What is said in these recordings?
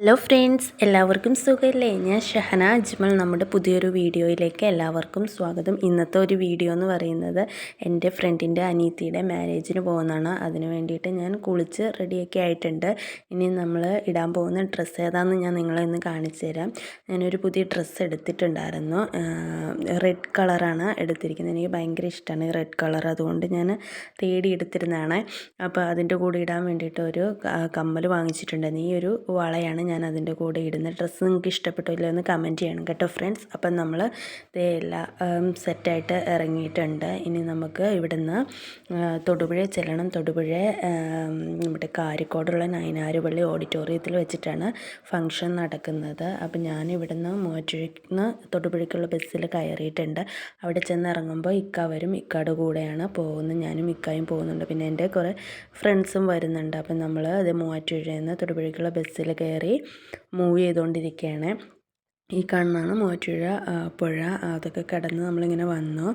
Hello friends, എല്ലാവർക്കും സുഖമല്ലേ? ഞാൻ ഷഹന അജ്മൽ. നമ്മുടെ പുതിയൊരു വീഡിയോയിലേക്ക് എല്ലാവർക്കും സ്വാഗതം. ഇന്നത്തെ ഒരു വീഡിയോ എന്ന് പറയുന്നത് എൻ്റെ ഫ്രണ്ടിൻ്റെ അനിയത്തിയുടെ മാരേജിന് പോകുന്നതാണ്. അതിന് വേണ്ടിയിട്ട് ഞാൻ കുളിച്ച് റെഡിയൊക്കെ ആയിട്ടുണ്ട്. ഇനി നമ്മൾ ഇടാൻ പോകുന്ന ഡ്രസ്സ് ഏതാണെന്ന് ഞാൻ നിങ്ങളെ ഒന്ന് കാണിച്ചു തരാം. ഞാനൊരു പുതിയ ഡ്രസ്സ് എടുത്തിട്ടുണ്ടായിരുന്നു. റെഡ് കളറാണ് എടുത്തിരിക്കുന്നത്. എനിക്ക് ഭയങ്കര ഇഷ്ടമാണ് ഈ റെഡ് കളർ, അതുകൊണ്ട് ഞാൻ തേടി എടുത്തിരുന്നതാണ്. അപ്പോൾ അതിൻ്റെ കൂടെ ഇടാൻ വേണ്ടിയിട്ട് ഒരു കമ്മൽ വാങ്ങിച്ചിട്ടുണ്ടായിരുന്നു. ഈ ഒരു വളയാണ് ഞാൻ അതിൻ്റെ കൂടെ ഇടുന്ന. ഡ്രസ്സ് നിങ്ങൾക്ക് ഇഷ്ടപ്പെട്ടില്ല എന്ന് കമൻറ്റ് ചെയ്യണം കേട്ടോ ഫ്രണ്ട്സ്. അപ്പം നമ്മൾ എല്ലാം സെറ്റായിട്ട് ഇറങ്ങിയിട്ടുണ്ട്. ഇനി നമുക്ക് ഇവിടുന്ന് തൊടുപുഴ ചെല്ലണം. തൊടുപുഴ നമ്മുടെ കാരിക്കോടുള്ള നയനാരുപള്ളി ഓഡിറ്റോറിയത്തിൽ വെച്ചിട്ടാണ് ഫംഗ്ഷൻ നടക്കുന്നത്. അപ്പം ഞാൻ ഇവിടുന്ന് മൂവാറ്റുപുഴയ്ക്ക് തൊടുപുഴയ്ക്കുള്ള ബസ്സിൽ കയറിയിട്ടുണ്ട്. അവിടെ ചെന്ന് ഇറങ്ങുമ്പോൾ ഇക്ക വരും. ഇക്കയുടെ കൂടെയാണ് പോകുന്നത്. ഞാനും ഇക്കായും പോകുന്നുണ്ട്. പിന്നെ എൻ്റെ കുറേ ഫ്രണ്ട്സും വരുന്നുണ്ട്. അപ്പം നമ്മൾ അത് മൂവാറ്റുപുഴയിൽ നിന്ന് തൊടുപുഴയ്ക്കുള്ള ബസ്സിൽ കയറി മൂവ് ചെയ്തുകൊണ്ടിരിക്കുകയാണ്. ഈ കാണുന്നതാണ് മൂവാറ്റുപുഴ പുഴ. അതൊക്കെ കടന്ന് നമ്മളിങ്ങനെ വന്നു.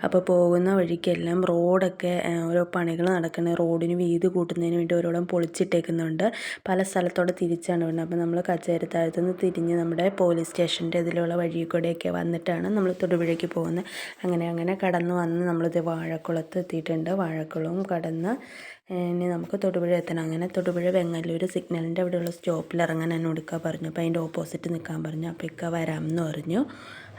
അപ്പോൾ പോകുന്ന വഴിക്കെല്ലാം റോഡൊക്കെ ഓരോ പണികൾ നടക്കുന്നത്. റോഡിന് വീതി കൂട്ടുന്നതിന് വേണ്ടി ഓരോളം പൊളിച്ചിട്ടേക്കുന്നുണ്ട്. പല സ്ഥലത്തോടെ തിരിച്ചാണ് വരുന്നത്. അപ്പോൾ നമ്മൾ കച്ചേരിത്താഴത്തുനിന്ന് തിരിഞ്ഞ് നമ്മുടെ പോലീസ് സ്റ്റേഷൻ്റെ ഇതിലുള്ള വഴി കൂടെയൊക്കെ വന്നിട്ടാണ് നമ്മൾ തൊടുപുഴയ്ക്ക് പോകുന്നത്. അങ്ങനെ കടന്ന് വന്ന് നമ്മളിത് വാഴക്കുളത്ത് എത്തിയിട്ടുണ്ട്. വാഴക്കുളവും കടന്ന് ഇനി നമുക്ക് തൊടുപുഴ എത്തണം. അങ്ങനെ തൊടുപുഴ വെങ്ങല്ലൂർ സിഗ്നലിൻ്റെ അവിടെയുള്ള സ്റ്റോപ്പിൽ ഇറങ്ങാൻ എന്നോട് ഇക്ക പറഞ്ഞു. അപ്പോൾ അതിൻ്റെ ഓപ്പോസിറ്റ് നിൽക്കാൻ പറഞ്ഞു. അപ്പോൾ ഇക്ക വരാമെന്ന് പറഞ്ഞു.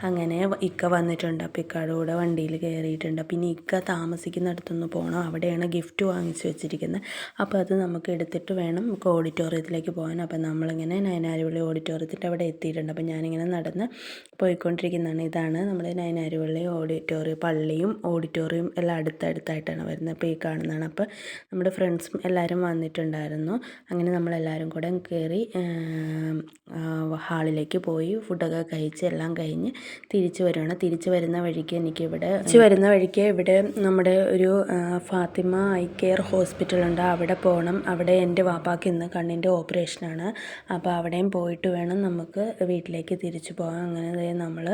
അങ്ങനെ ഇക്ക വന്നിട്ടുണ്ട്. അപ്പോൾ ഇക്കയുടെ കൂടെ വണ്ടിയിൽ കയറിയിട്ടുണ്ട്. പിന്നെ ഇക്ക താമസിക്കുന്നിടത്തൊന്ന് പോകണം. അവിടെയാണ് ഗിഫ്റ്റ് വാങ്ങിച്ചു വെച്ചിരിക്കുന്നത്. അപ്പോൾ അത് നമുക്ക് എടുത്തിട്ട് വേണം നമുക്ക് ഓഡിറ്റോറിയത്തിലേക്ക് പോകാൻ. അപ്പോൾ നമ്മളിങ്ങനെ നയനാരുപള്ളി ഓഡിറ്റോറിയത്തിൻ്റെ അവിടെ എത്തിയിട്ടുണ്ട്. അപ്പോൾ ഞാനിങ്ങനെ നടന്ന് പോയിക്കൊണ്ടിരിക്കുന്നതാണ്. ഇതാണ് നമ്മുടെ നയനാരുപള്ളി ഓഡിറ്റോറിയം. പള്ളിയും ഓഡിറ്റോറിയം എല്ലാം അടുത്തടുത്തായിട്ടാണ് വരുന്നത്. അപ്പോൾ ഈ കാണുന്നതാണ്. അപ്പോൾ നമ്മുടെ ഫ്രണ്ട്സും എല്ലാവരും വന്നിട്ടുണ്ടായിരുന്നു. അങ്ങനെ നമ്മളെല്ലാവരും കൂടെ കയറി ഹാളിലേക്ക് പോയി ഫുഡൊക്കെ കഴിച്ച് എല്ലാം കഴിഞ്ഞ് തിരിച്ചു വരുവാണ്. തിരിച്ചു വരുന്ന വഴിക്ക് ഇവിടെ നമ്മുടെ ഒരു ഫാത്തിമ ഐ കെയർ ഹോസ്പിറ്റലുണ്ട്. അവിടെ പോകണം. അവിടെ എൻ്റെ വാപ്പാക്ക് ഇന്ന് കണ്ണിൻ്റെ ഓപ്പറേഷനാണ്. അപ്പോൾ അവിടെയും പോയിട്ട് വേണം നമുക്ക് വീട്ടിലേക്ക് തിരിച്ചു പോകാൻ. അങ്ങനെ നമ്മൾ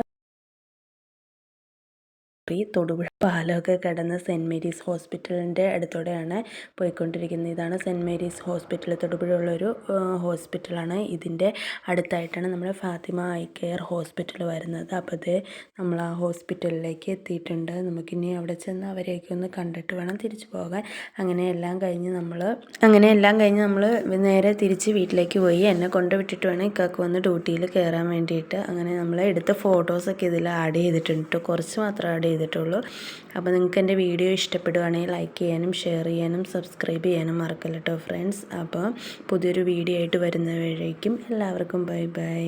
തൊടുപുഴ പാലമൊക്കെ കടന്ന് സെൻറ്റ് മേരീസ് ഹോസ്പിറ്റലിൻ്റെ അടുത്തോടെയാണ് പോയിക്കൊണ്ടിരിക്കുന്നത്. ഇതാണ് സെൻറ്റ് മേരീസ് ഹോസ്പിറ്റൽ. തൊടുപുഴയുള്ളൊരു ഹോസ്പിറ്റലാണ്. ഇതിൻ്റെ അടുത്തായിട്ടാണ് നമ്മുടെ ഫാത്തിമ ഐ കെയർ ഹോസ്പിറ്റൽ വരുന്നത്. അപ്പോൾ ഇത് നമ്മൾ ആ ഹോസ്പിറ്റലിലേക്ക് എത്തിയിട്ടുണ്ട്. നമുക്കിനി അവിടെ ചെന്ന് അവരെയൊക്കെ ഒന്ന് കണ്ടിട്ട് വേണം തിരിച്ചു പോകാൻ. അങ്ങനെ എല്ലാം കഴിഞ്ഞ് നമ്മൾ നേരെ തിരിച്ച് വീട്ടിലേക്ക് പോയി. എന്നെ കൊണ്ടുവിട്ടിട്ട് വേണം ഇക്കാക്ക് വന്ന് ഡ്യൂട്ടിയിൽ കയറാൻ വേണ്ടിയിട്ട്. അങ്ങനെ നമ്മൾ എടുത്ത ഫോട്ടോസൊക്കെ ഇതിൽ ആഡ് ചെയ്തിട്ടുണ്ട്. കുറച്ച് മാത്രം ആഡ് ചെയ്തിട്ടുള്ളൂ. അപ്പോൾ നിങ്ങൾക്ക് എൻ്റെ വീഡിയോ ഇഷ്ടപ്പെടുകയാണെങ്കിൽ ലൈക്ക് ചെയ്യാനും ഷെയർ ചെയ്യാനും സബ്സ്ക്രൈബ് ചെയ്യാനും മറക്കല്ല കേട്ടോ ഫ്രണ്ട്സ്. അപ്പോൾ പുതിയൊരു വീഡിയോ ആയിട്ട് വരുന്നവരേക്കും എല്ലാവർക്കും ബൈ ബൈ.